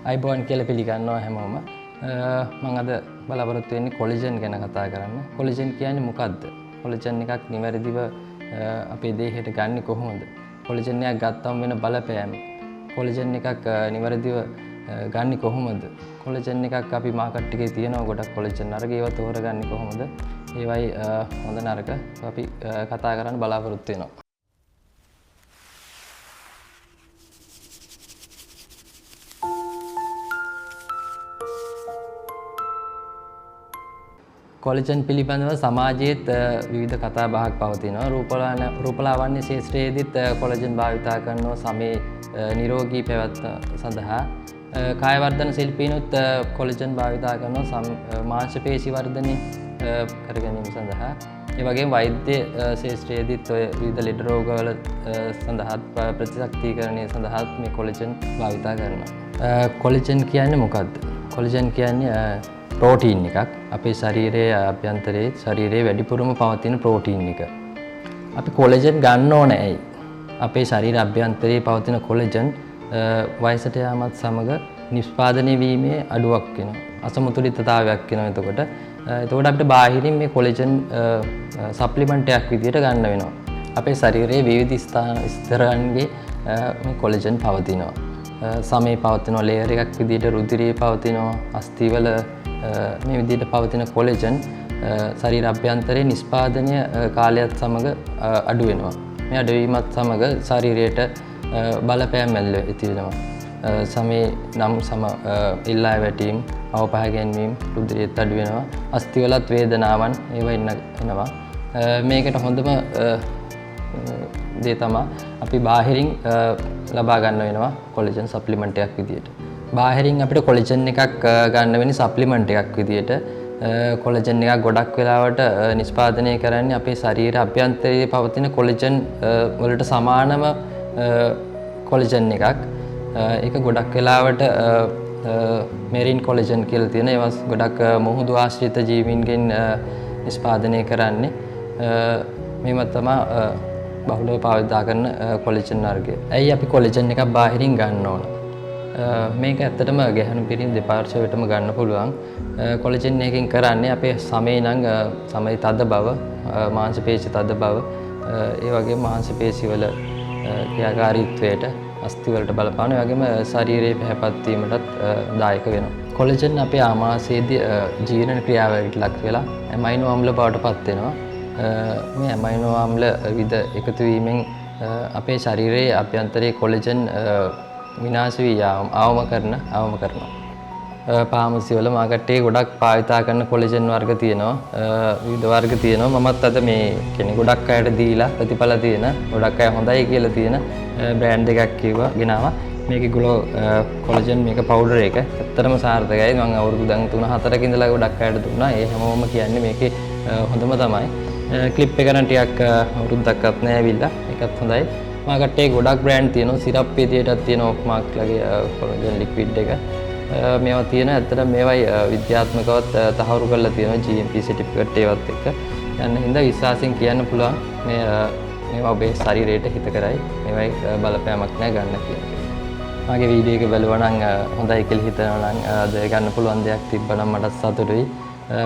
අයිබෝන් කියලා පිළිගන්නවා හැමෝම. මම අද බලාපොරොත්තු වෙන්නේ කොලෙජන් ගැන කතා කරන්න. කොලෙජන් කියන්නේ මොකද්ද? කොලෙජන් එකක් නිවැරදිව අපේ දේහයට ගන්න කොහොමද? කොලෙජන් එකක් ගත්තම වෙන බලපෑම. කොලෙජන් එකක් නිවැරදිව ගන්න කොහොමද? කොලෙජන් එකක් අපි මාකට් එකේ තියෙනවා ගොඩක් කොලෙජන් අරගෙන ඒවා තෝරගන්නේ කොහොමද? ඒවයි හොඳ නරක අපි කතා කරන්න බලාපොරොත්තු වෙනවා. කොලෙජන් පිළිබඳව සමාජයේත් විවිධ කතා බහක් පවතිනවා. රූපලාවන්‍ය ශාස්ත්‍රයේදීත් කොලෙජන් භාවිතා කරනවා සමේ නිරෝගී පැවැත්ම සඳහා. කාය වර්ධන ශිල්පීනුත් කොලෙජන් භාවිතා කරනවා මාංශ පේශි වර්ධනය කර ගැනීම සඳහා. ඒ වගේම වෛද්‍ය ශාස්ත්‍රයේදීත් ඔය විවිධ ලෙඩ රෝගවල සඳහාත් ප්‍රතිශක්තිකරණය සඳහාත් මේ කොලෙජන් භාවිතා කරනවා. කොලෙජන් කියන්නේ මොකක්ද? කොලෙජන් කියන්නේ ප්‍රෝටීන් එකක්. අපේ ශරීරයේ අභ්‍යන්තරයේ ශරීරයේ වැඩිපුරම පවතින ප්‍රෝටීන් එක. අපි කොලෙජන් ගන්න ඕනේ ඇයි? අපේ ශරීර අභ්‍යන්තරයේ පවතින කොලෙජන් වයසට යාමත් සමග නිෂ්පාදනය වීමේ අඩුවක් වෙනවා. අසමතුලිතතාවයක් වෙනවා. එතකොට අපිට බාහිරින් මේ කොලෙජන් සප්ලිමන්ට් එකක් විදියට ගන්න වෙනවා. අපේ ශරීරයේ විවිධ ස්තරයන්ගේ මේ කොලෙජන් පවතිනවා. සමේ පවතිනවා ලේයර් එකක් විදියට, රුධිරයේ පවතිනවා, අස්ථිවල මේ විදිහට පවතින කොලෙජන් ශරීර අභ්‍යන්තරයේ නිෂ්පාදනය කාලයත් සමග අඩු වෙනවා. මේ අඩු වීමත් සමග ශරීරයට බලපෑම් ඇල්ල ඇතිවෙනවා. සමේ නම් සම ඉල්ලා වැටීම්, අවපහ ගැනීම, රුධිරයත් අඩු වෙනවා. අස්ථිවලත් වේදනාවන් ඒවා එනවා. මේකට හොඳම දේ තමයි අපි බාහිරින් ලබා ගන්න වෙනවා කොලෙජන් සප්ලිමන්ට් එකක් විදියට. බාහිරින් අපිට කොලෙජන් එකක් ගන්න වෙන්නේ සප්ලිමන්ට් එකක් විදියට. කොලෙජන් එකක් ගොඩක් වෙලාවට නිෂ්පාදනය කරන්නේ අපේ ශරීර අභ්‍යන්තරයේ පවතින කොලෙජන් වලට සමානම කොලෙජන් එකක්. ඒක ගොඩක් වෙලාවට මෙරින් කොලෙජන් කියලා තියෙන ඒවා ගොඩක් මුහුදු ආශ්‍රිත ජීවීන්ගෙන් නිෂ්පාදනය කරන්නේ. මේව තමයි බහුලව භාවිතා කරන කොලෙජන් වර්ගය. ඇයි අපි කොලෙජන් එකක් බාහිරින් ගන්න ඕන? මේක ඇත්තටම ගැහැණු පිරිමි දෙපාර්ශ්වයටම ගන්න පුළුවන්. කොලෙජන් එකකින් කරන්නේ අපේ සමේ නම් සමේ තද බව, මාංශ පේශි තද බව, ඒ වගේම මාංශ පේශි වල ක්‍රියාකාරීත්වයට, අස්ථි වලට බලපාන, ඒ වගේම ශරීරයේ පැහැපත් වීමටත් දායක වෙනවා. කොලෙජන් අපේ ආමාශයේදී ජීර්ණ ක්‍රියාවලට ලක් වෙලා ඇමයිනෝ අම්ල බවට පත් වෙනවා. මේ ඇමයිනෝ අම්ල විවිධ එකතු වීමෙන් අපේ ශරීරයේ අභ්‍යන්තරයේ කොලෙජන් විනාශ වී අවම කරනවා. පාමසි වල මාකට් එකේ ගොඩක් භාවිතා කරන කොලෙජන් වර්ග තියෙනවා. විවිධ වර්ග තියෙනවා. මමත් අද මේ කියන්නේ ගොඩක් අයට දීලා ප්‍රතිඵල තියෙන, ගොඩක් අය හොඳයි කියලා තියෙන බ්‍රෑන්ඩ් එකක් කිව්වා ගෙනාවා. මේකේ ගලෝ කොලෙජන් මේක පවුඩර් එක. ඇත්තටම සාර්ථකයි. මම අවුරුදු දැන් 3-4ක ඉඳලා ගොඩක් අයට දුන්නා. ඒ හැමෝම කියන්නේ මේකේ හොඳම තමයි. ක්ලිප් එක නම් ටිකක් අවුරුද්දක්වත් නෑ ඇවිල්ලා. ඒකත් හොඳයි. මාකට් එකේ ගොඩක් බ්‍රෑන්ඩ් තියෙනවා. සිරප් විදියටත් තියෙනවා ඔක්මාක් ලගේ කොලෙජන් ලික්විඩ් එක. මේවා තියෙන ඇත්තට මේවයි විද්‍යාත්මකවත් තහවුරු කරලා තියෙනවා GMP සර්ටිෆිකේට් ඒවත් එක්ක. යන්න හින්දා විශ්වාසයෙන් කියන්න පුළුවන් මේවා ඔබේ ශරීරයට හිතකරයි. මේවයි බලපෑමක් නෑ ගන්න කියලා. මගේ වීඩියෝ එක බලුවා නම් හොඳයි කියලා හිතනවා නම් අද ගන්න පුළුවන් දෙයක් තිබ්බනම් මටත් සතුටුයි.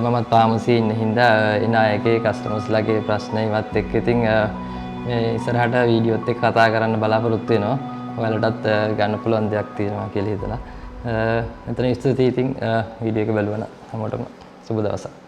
මමත් පාමසියේ ඉන්න හින්දා එන අයගේ කස්ටමර්ස්ලාගේ ප්‍රශ්න ඉවත් එක්ක ඉතින් මේ ඉස්සරහට වීඩියෝත් එක්ක කතා කරන්න බලාපොරොත්තු වෙනවා. ඔයාලටත් ගන්න පුළුවන් දෙයක් තියෙනවා කියලා හිතලා. එතන ස්තුතියි ඉතින් වීඩියෝ එක බලුවා නම් හැමෝටම සුබ දවසක්.